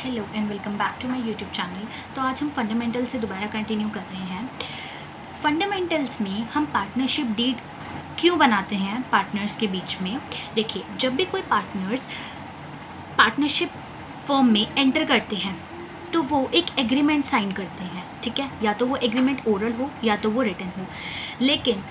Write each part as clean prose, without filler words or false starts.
Hello and welcome back to my YouTube channel. तो आज हम फंडामेंटल से दोबारा कंटिन्यू कर रहे हैं। फंडामेंटल्स में हम पार्टनरशिप डीड क्यों बनाते हैं पार्टनर्स के बीच में। देखिए, जब भी कोई पार्टनर्स पार्टनरशिप फर्म में एंटर करते हैं तो वो एक एग्रीमेंट साइन करते हैं, ठीक है। या तो वो एग्रीमेंट ओरल हो या तो वो रिटन हो, लेकिन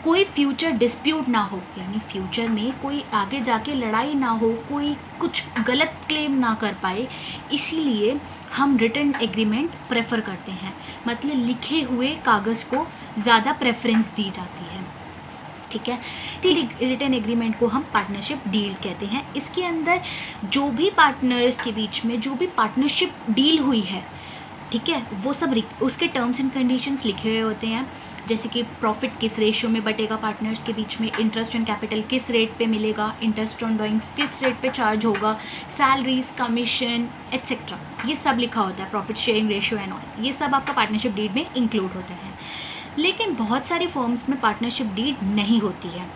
कोई फ्यूचर डिस्प्यूट ना हो, यानी फ्यूचर में कोई आगे जाके लड़ाई ना हो, कोई कुछ गलत क्लेम ना कर पाए, इसीलिए हम रिटन एग्रीमेंट प्रेफर करते हैं। मतलब लिखे हुए कागज़ को ज़्यादा प्रेफरेंस दी जाती है, ठीक है। रिटन एग्रीमेंट को हम पार्टनरशिप डील कहते हैं। इसके अंदर जो भी पार्टनर्स के बीच में जो भी पार्टनरशिप डील हुई है, ठीक है, वो सब उसके टर्म्स एंड कंडीशंस लिखे हुए होते हैं। जैसे कि प्रॉफिट किस रेशियो में बटेगा पार्टनर्स के बीच में, इंटरेस्ट ऑन कैपिटल किस रेट पे मिलेगा, इंटरेस्ट ऑन ड्राइंग्स किस रेट पे चार्ज होगा, सैलरीज, कमीशन एट्सेट्रा, ये सब लिखा होता है। Profit sharing ratio and all, ये सब आपका पार्टनरशिप डीड में इंक्लूड होता है। लेकिन बहुत सारी फर्म्स में पार्टनरशिप डीड नहीं होती है,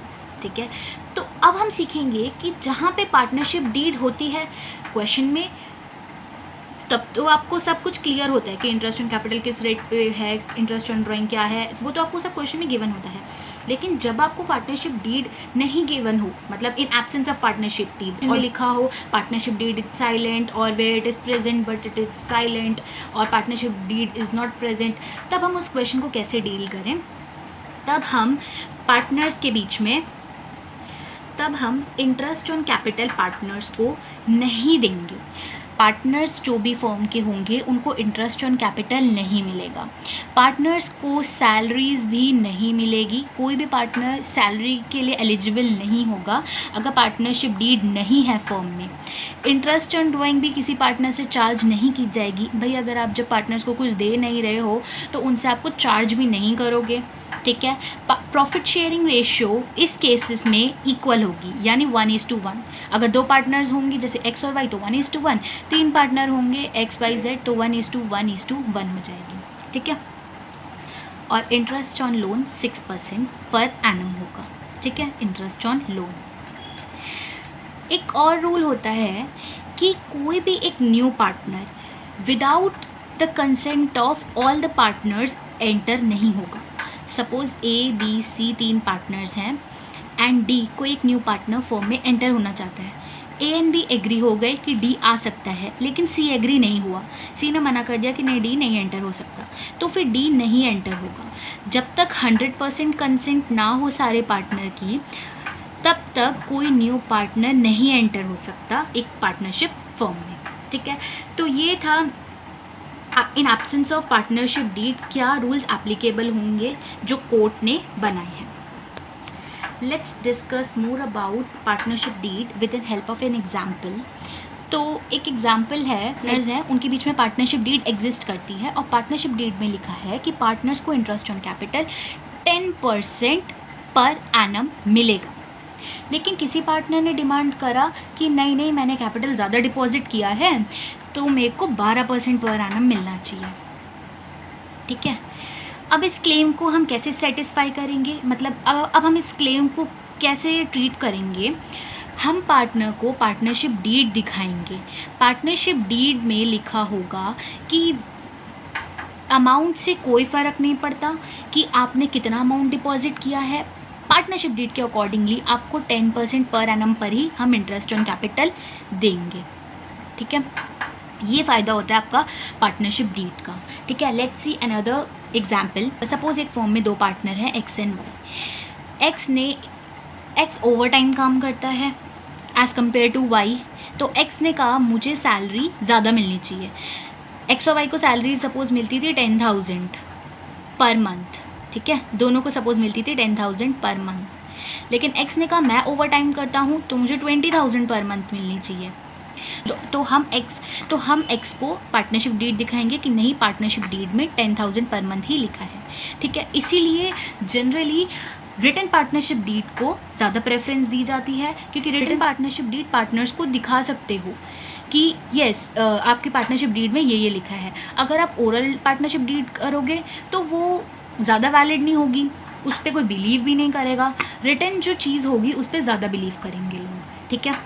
ठीक है। तो अब हम सीखेंगे कि जहाँ पे पार्टनरशिप डीड होती है क्वेश्चन में, तब तो आपको सब कुछ क्लियर होता है कि इंटरेस्ट ऑन कैपिटल किस रेट पे है, इंटरेस्ट ऑन ड्राइंग क्या है, वो तो आपको सब क्वेश्चन में गिवन होता है। लेकिन जब आपको पार्टनरशिप डीड नहीं गिवन हो, मतलब in absence of partnership deed और लिखा हो पार्टनरशिप डीड इज साइलेंट, और where it is present but it is silent, और partnership deed is not present, तब हम उस क्वेश्चन को कैसे डील करें। तब हम पार्टनर्स के बीच में इंटरेस्ट ऑन कैपिटल पार्टनर्स को नहीं देंगे। पार्टनर्स जो भी फर्म के होंगे उनको इंटरेस्ट ऑन कैपिटल नहीं मिलेगा। पार्टनर्स को सैलरीज भी नहीं मिलेगी। कोई भी पार्टनर सैलरी के लिए एलिजिबल नहीं होगा अगर पार्टनरशिप डीड नहीं है फर्म में। इंटरेस्ट ऑन ड्राइंग भी किसी पार्टनर से चार्ज नहीं की जाएगी। भाई, अगर आप जब पार्टनर्स को कुछ दे नहीं रहे हो तो उनसे आपको चार्ज भी नहीं करोगे, ठीक है। प्रॉफिट शेयरिंग रेशियो इस केसेस में इक्वल होगी, यानी 1:1। अगर दो पार्टनर्स होंगे जैसे एक्स और वाई तो 1:1, तीन पार्टनर होंगे एक्स वाई जेड तो 1:1:1 हो जाएगी, ठीक है। और interest on loan 6% per annum होगा, ठीक है, इंटरेस्ट ऑन लोन। एक और रूल होता है कि कोई भी एक new partner without the consent of all the partners enter नहीं होगा। सपोज ए बी सी तीन पार्टनर्स हैं एंड डी कोई एक न्यू पार्टनर फर्म में एंटर होना चाहता है। ए एंड बी एग्री हो गए कि डी आ सकता है, लेकिन सी एग्री नहीं हुआ। सी ने मना कर दिया कि नहीं, डी नहीं एंटर हो सकता, तो फिर डी नहीं एंटर होगा। जब तक 100% कंसेंट ना हो सारे पार्टनर की, तब तक कोई न्यू पार्टनर नहीं एंटर हो सकता एक पार्टनरशिप फर्म में, ठीक है। तो ये था in absence of partnership deed क्या रूल्स एप्लीकेबल होंगे जो कोर्ट ने बनाए हैं। Let's discuss more about partnership deed with the help of an example. तो एक एग्जाम्पल है, पार्टनर्स हैं उनके बीच में पार्टनरशिप डीड एग्जिस्ट करती है और पार्टनरशिप डीड में लिखा है कि पार्टनर्स को interest on capital 10% per annum मिलेगा। लेकिन किसी पार्टनर ने डिमांड करा कि नहीं नहीं, मैंने कैपिटल ज़्यादा डिपॉजिट किया है तो मेरे को 12% पर एनम मिलना चाहिए, ठीक है। अब इस क्लेम को हम कैसे सेटिस्फाई करेंगे, मतलब अब हम इस क्लेम को कैसे ट्रीट करेंगे। हम पार्टनर को पार्टनरशिप डीड दिखाएंगे। पार्टनरशिप डीड में लिखा होगा कि अमाउंट से कोई फ़र्क नहीं पड़ता कि आपने कितना अमाउंट डिपॉजिट किया है। पार्टनरशिप डीड के अकॉर्डिंगली आपको 10% पर एनम पर ही हम इंटरेस्ट ऑन कैपिटल देंगे, ठीक है। ये फ़ायदा होता है आपका पार्टनरशिप डीड का, ठीक है। Let's see another example. Suppose एक फर्म में दो पार्टनर हैं X and Y. X overtime काम करता है एज़ कम्पेयर टू वाई। तो एक्स ने कहा मुझे सैलरी ज़्यादा मिलनी चाहिए। एक्स और वाई को सैलरी सपोज मिलती थी 10,000 पर मंथ, ठीक है। दोनों को सपोज मिलती थी 10,000 पर मंथ, लेकिन एक्स ने कहा मैं ओवर टाइम करता हूँ तो मुझे 20,000 पर मंथ मिलनी चाहिए। तो हम एक्स को पार्टनरशिप डीड दिखाएंगे कि नहीं, पार्टनरशिप डीड में 10,000 पर मंथ ही लिखा है, ठीक है। इसीलिए जनरली रिटन पार्टनरशिप डीड को ज़्यादा प्रेफरेंस दी जाती है, क्योंकि रिटन पार्टनरशिप डीड पार्टनर्स को दिखा सकते हो कि यस आपकी पार्टनरशिप डीड में ये लिखा है। अगर आप ओरल पार्टनरशिप डीड करोगे तो वो ज़्यादा वैलिड नहीं होगी, उस पर कोई बिलीव भी नहीं करेगा। रिटन जो चीज़ होगी उस पर ज़्यादा बिलीव करेंगे लोग, ठीक है।